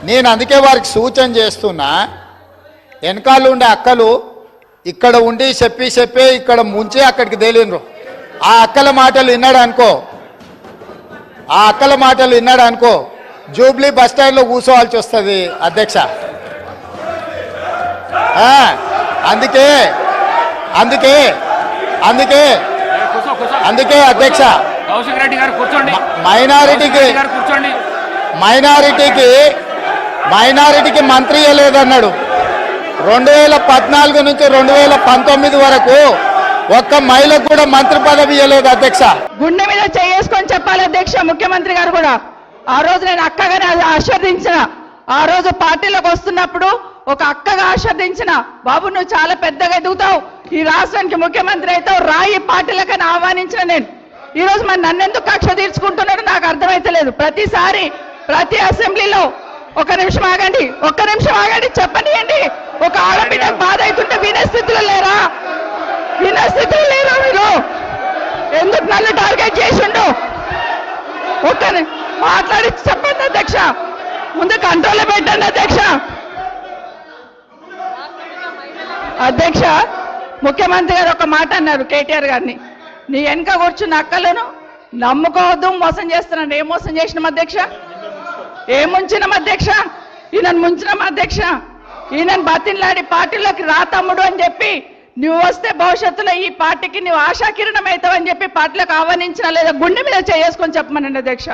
నేను అందుకే వారికి సూచన చేస్తున్నా, వెనకాల ఉండే అక్కలు ఇక్కడ ఉండి చెప్పి ఇక్కడ ముంచి అక్కడికి తేలినరు. ఆ అక్కల మాటలు విన్నాడు అనుకో జూబ్లీ బస్ స్టాండ్లో కూర్చోవాల్సి వస్తుంది అధ్యక్ష. అందుకే అందుకే అందుకే అందుకే అధ్యక్ష, మైనారిటీకి మంత్రి లేదన్నాడు. 2014 నుంచి 2019 వరకు ఒక్క మహిళకు కూడా మంత్రి పదవి ఇవ్వలేదు అధ్యక్ష. గుండె మీద చేసుకొని చెప్పాలి అధ్యక్ష. ముఖ్యమంత్రి గారు కూడా ఆ రోజు నేను అక్కగానే ఆశీర్వదించిన, ఆ రోజు పార్టీలోకి వస్తున్నప్పుడు ఒక అక్కగా ఆశీర్వదించిన, బాబు నువ్వు చాలా పెద్దగా ఎదుగుతావు, ఈ రాష్ట్రానికి ముఖ్యమంత్రి అవుతావు, రాయి పార్టీలకని ఆహ్వానించిన నేను. ఈ రోజు మరి నన్నెందుకు కక్ష తీర్చుకుంటున్నాడు నాకు అర్థమైతలేదు. ప్రతిసారి ప్రతి అసెంబ్లీలో ఒక్క నిమిషం ఆగండి చెప్పనియండి. ఒక ఆడబిడ్డ బాధ అవుతుంటే వినే స్థితిలో లేరా మీరు? ఎందుకు నన్ను టార్గెట్ చేసిండు? మాట్లాడి చెప్పండి అధ్యక్ష, ముందు కంట్రోల్లో పెట్టండి అధ్యక్ష. అధ్యక్ష, ముఖ్యమంత్రి గారు ఒక మాట అన్నారు కేటీఆర్ గారిని, నీ వెనక కూర్చున్న అక్కలను నమ్ముకోవద్దు, మోసం చేస్తున్నాను. ఏం మోసం చేసినాం అధ్యక్ష? ఏం ముంచినాం అధ్యక్ష? ఈయనను ముంచినాం అధ్యక్ష. ఈయనను బతిన్లాడి పార్టీలోకి రా తమ్ముడు అని చెప్పి, నువ్వు వస్తే భవిష్యత్తులో ఈ పార్టీకి నువ్వు ఆశాకిరణం అవుతావని చెప్పి పార్టీలోకి ఆహ్వానించినా లేదా గుండె మీద చేసుకొని చెప్పమనండి అధ్యక్ష.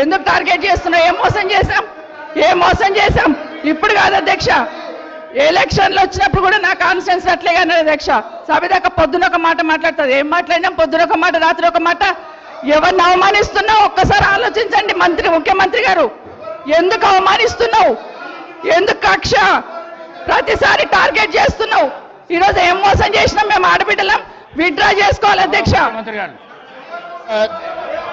ఎందుకు టార్గెట్ చేస్తున్నావు? ఏం మోసం చేశాం? ఇప్పుడు కాదు అధ్యక్ష, ఎలక్షన్లు వచ్చినప్పుడు కూడా నా కాన్ఫిడెన్స్ అట్లే అన్నాడు అధ్యక్ష. సభ దాకా పొద్దున ఒక మాట మాట్లాడుతుంది, ఏం మాట్లాడినాం? పొద్దున ఒక మాట, రాత్రి ఒక మాట. ఎవరిని అవమానిస్తున్నావు ఒక్కసారి ఆలోచించండి ముఖ్యమంత్రి గారు. ఎందుకు అవమానిస్తున్నావు? ఎందుకు కక్ష? ప్రతిసారి టార్గెట్ చేస్తున్నావు. ఈరోజు ఏం మోసం చేసినాం? మేము ఆడబిడ్డలం విత్డ్రా చేసుకోవాలి అధ్యక్ష.